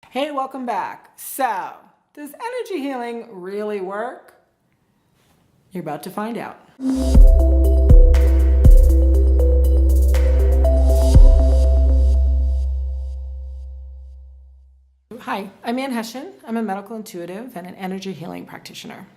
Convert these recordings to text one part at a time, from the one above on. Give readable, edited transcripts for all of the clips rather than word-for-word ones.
Hey, welcome back. So, does energy healing really work? You're about to find out. Hi, I'm Hession. I'm a medical intuitive and an energy healing practitioner.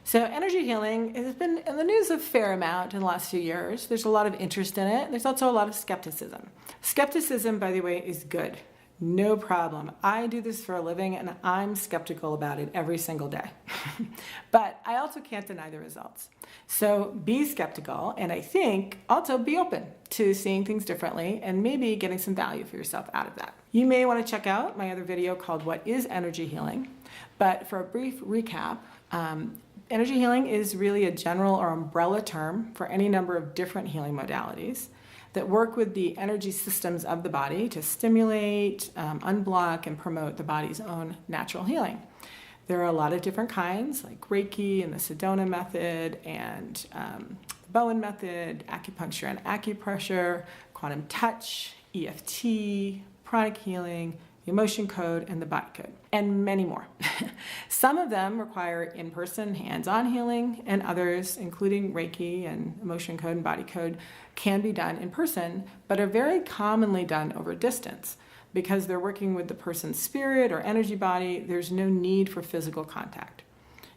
So energy healing has been in the news a fair amount in the last few years. There's a lot of interest in it. There's also a lot of skepticism. Skepticism, by the way, is good. No problem. I do this for a living and I'm skeptical about it every single day. But I also can't deny the results. So be skeptical, and I think also be open to seeing things differently and maybe getting some value for yourself out of that. You may want to check out my other video called What is Energy Healing? But for a brief recap, energy healing is really a general or umbrella term for any number of different healing modalities that work with the energy systems of the body to stimulate, unblock, and promote the body's own natural healing. There are a lot of different kinds, like Reiki and the Sedona method, and Bowen method, acupuncture and acupressure, quantum touch, EFT, pranic healing, the emotion code, and the body code, and many more. Some of them require in-person, hands-on healing, and others, including Reiki and emotion code and body code, can be done in person, but are very commonly done over distance. Because they're working with the person's spirit or energy body, there's no need for physical contact.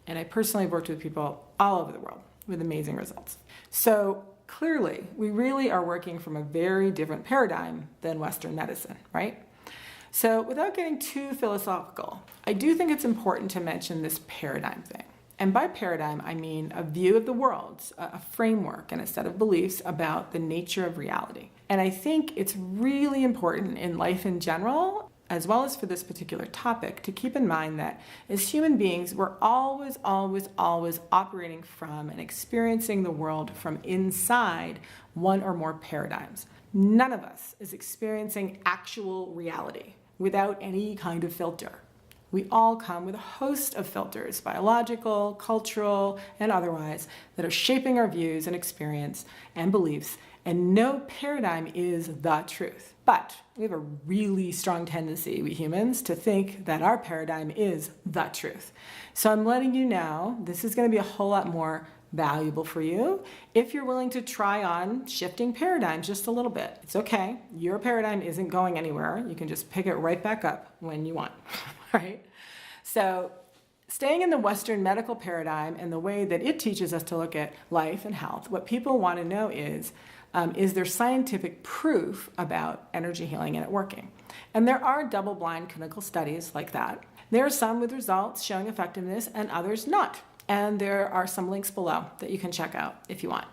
And I personally have worked with people all over the world with amazing results. So clearly, we really are working from a very different paradigm than Western medicine, right? So without getting too philosophical, I do think it's important to mention this paradigm thing. And by paradigm, I mean a view of the world, a framework and a set of beliefs about the nature of reality. And I think it's really important in life in general, as well as for this particular topic, to keep in mind that as human beings, we're always operating from and experiencing the world from inside one or more paradigms. None of us is experiencing actual reality without any kind of filter. We all come with a host of filters, biological, cultural, and otherwise, that are shaping our views and experience and beliefs, and no paradigm is the truth. But we have a really strong tendency, we humans, to think that our paradigm is the truth. So I'm letting you know this is going to be a whole lot more valuable for you if you're willing to try on shifting paradigms just a little bit. It's okay. Your paradigm isn't going anywhere. You can just pick it right back up when you want, right? So staying in the Western medical paradigm and the way that it teaches us to look at life and health, what people want to know is there scientific proof about energy healing and it working? And there are double-blind clinical studies like that. There are some with results showing effectiveness and others not. And there are some links below that you can check out if you want.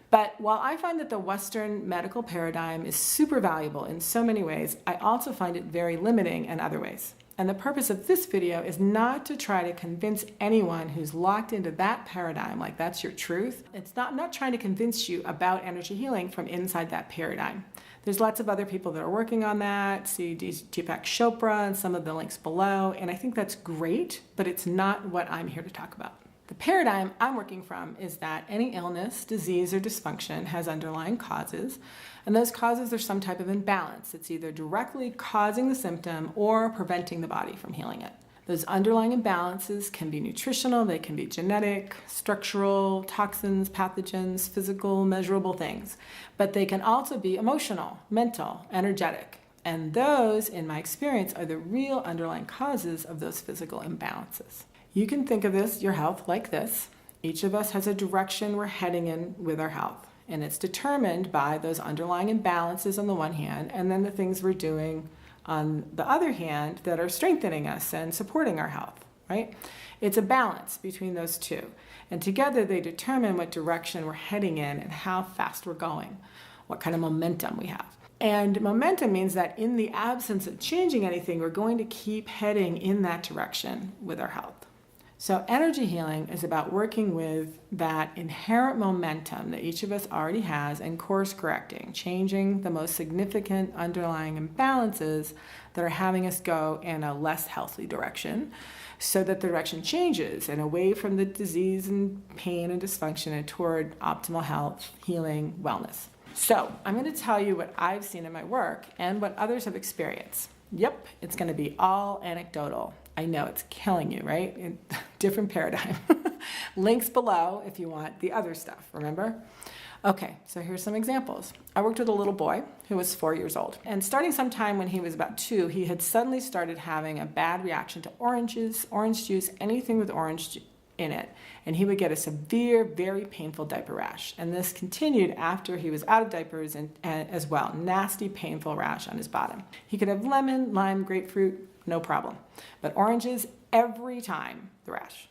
But while I find that the Western medical paradigm is super valuable in so many ways, I also find it very limiting in other ways. And the purpose of this video is not to try to convince anyone who's locked into that paradigm, like that's your truth. I'm not trying to convince you about energy healing from inside that paradigm. There's lots of other people that are working on that. See Deepak Chopra and some of the links below. And I think that's great, but it's not what I'm here to talk about. The paradigm I'm working from is that any illness, disease, or dysfunction has underlying causes, and those causes are some type of imbalance. It's either directly causing the symptom or preventing the body from healing it. Those underlying imbalances can be nutritional, they can be genetic, structural, toxins, pathogens, physical, measurable things, but they can also be emotional, mental, energetic. And those, in my experience, are the real underlying causes of those physical imbalances. You can think of your health, like this. Each of us has a direction we're heading in with our health, and it's determined by those underlying imbalances on the one hand, and then the things we're doing on the other hand that are strengthening us and supporting our health, right? It's a balance between those two, and together they determine what direction we're heading in and how fast we're going, what kind of momentum we have. And momentum means that in the absence of changing anything, we're going to keep heading in that direction with our health. So energy healing is about working with that inherent momentum that each of us already has and course correcting, changing the most significant underlying imbalances that are having us go in a less healthy direction so that the direction changes and away from the disease and pain and dysfunction and toward optimal health, healing, wellness. So I'm going to tell you what I've seen in my work and what others have experienced. Yep, it's going to be all anecdotal. I know it's killing you, right? Different paradigm. Links below if you want the other stuff, remember? Okay, so here's some examples. I worked with a little boy who was 4 years old. And starting sometime when he was about 2, he had suddenly started having a bad reaction to oranges, orange juice, anything with orange in it. And he would get a severe, very painful diaper rash. And this continued after he was out of diapers and as well. Nasty, painful rash on his bottom. He could have lemon, lime, grapefruit, no problem. But oranges, every time, the rash.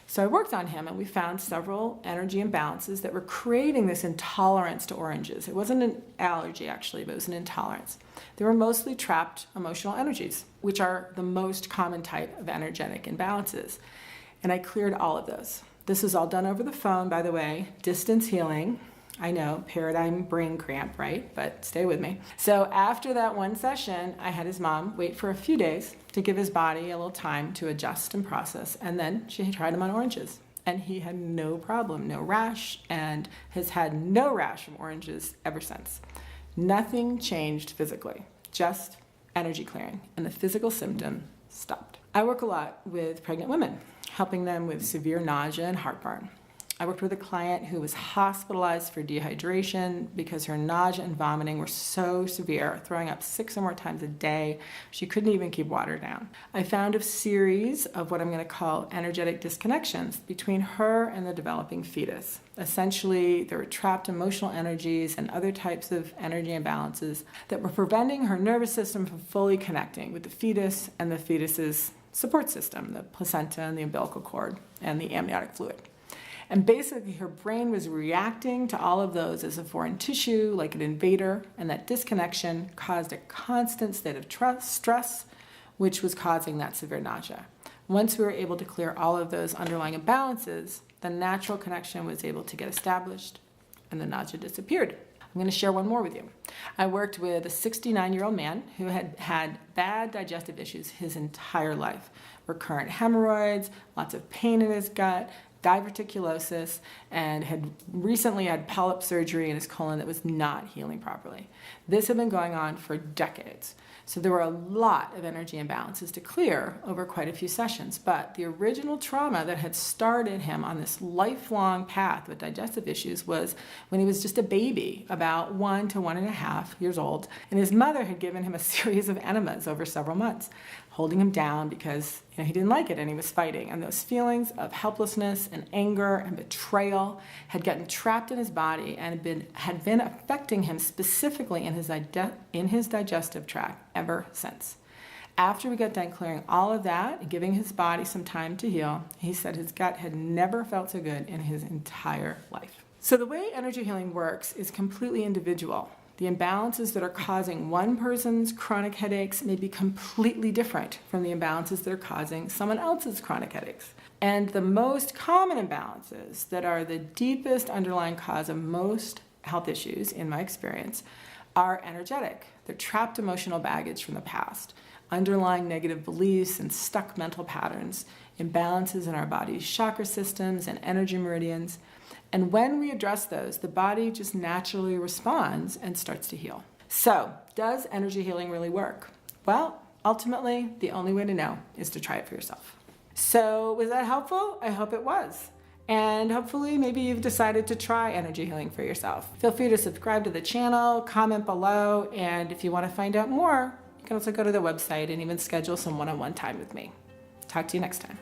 So I worked on him and we found several energy imbalances that were creating this intolerance to oranges. It wasn't an allergy actually, but it was an intolerance. They were mostly trapped emotional energies, which are the most common type of energetic imbalances. And I cleared all of those. This was all done over the phone, by the way, distance healing. I know, paradigm brain cramp, right? But stay with me. So after that one session, I had his mom wait for a few days to give his body a little time to adjust and process. And then she tried him on oranges. And he had no problem, no rash, and has had no rash from oranges ever since. Nothing changed physically, just energy clearing. And the physical symptom stopped. I work a lot with pregnant women, helping them with severe nausea and heartburn. I worked with a client who was hospitalized for dehydration because her nausea and vomiting were so severe, throwing up 6 or more times a day. She couldn't even keep water down. I found a series of what I'm going to call energetic disconnections between her and the developing fetus. Essentially, there were trapped emotional energies and other types of energy imbalances that were preventing her nervous system from fully connecting with the fetus and the fetus's support system, the placenta and the umbilical cord and the amniotic fluid. And basically her brain was reacting to all of those as a foreign tissue, like an invader, and that disconnection caused a constant state of stress, which was causing that severe nausea. Once we were able to clear all of those underlying imbalances, the natural connection was able to get established and the nausea disappeared. I'm going to share one more with you. I worked with a 69-year-old man who had had bad digestive issues his entire life. Recurrent hemorrhoids, lots of pain in his gut, diverticulosis, and had recently had polyp surgery in his colon that was not healing properly. This had been going on for decades. So there were a lot of energy imbalances to clear over quite a few sessions, but the original trauma that had started him on this lifelong path with digestive issues was when he was just a baby, about 1 to 1.5 years old, and his mother had given him a series of enemas over several months, holding him down because he didn't like it and he was fighting. And those feelings of helplessness and anger and betrayal had gotten trapped in his body and had been affecting him specifically in his digestive tract ever since. After we got done clearing all of that and giving his body some time to heal, he said his gut had never felt so good in his entire life. So the way energy healing works is completely individual. The imbalances that are causing one person's chronic headaches may be completely different from the imbalances that are causing someone else's chronic headaches. And the most common imbalances that are the deepest underlying cause of most health issues, in my experience, are energetic. They're trapped emotional baggage from the past, underlying negative beliefs and stuck mental patterns, imbalances in our body's chakra systems and energy meridians. And when we address those, the body just naturally responds and starts to heal. So, does energy healing really work? Well, ultimately, the only way to know is to try it for yourself. So, was that helpful? I hope it was. And hopefully, maybe you've decided to try energy healing for yourself. Feel free to subscribe to the channel, comment below, and if you want to find out more, you can also go to the website and even schedule some one-on-one time with me. Talk to you next time.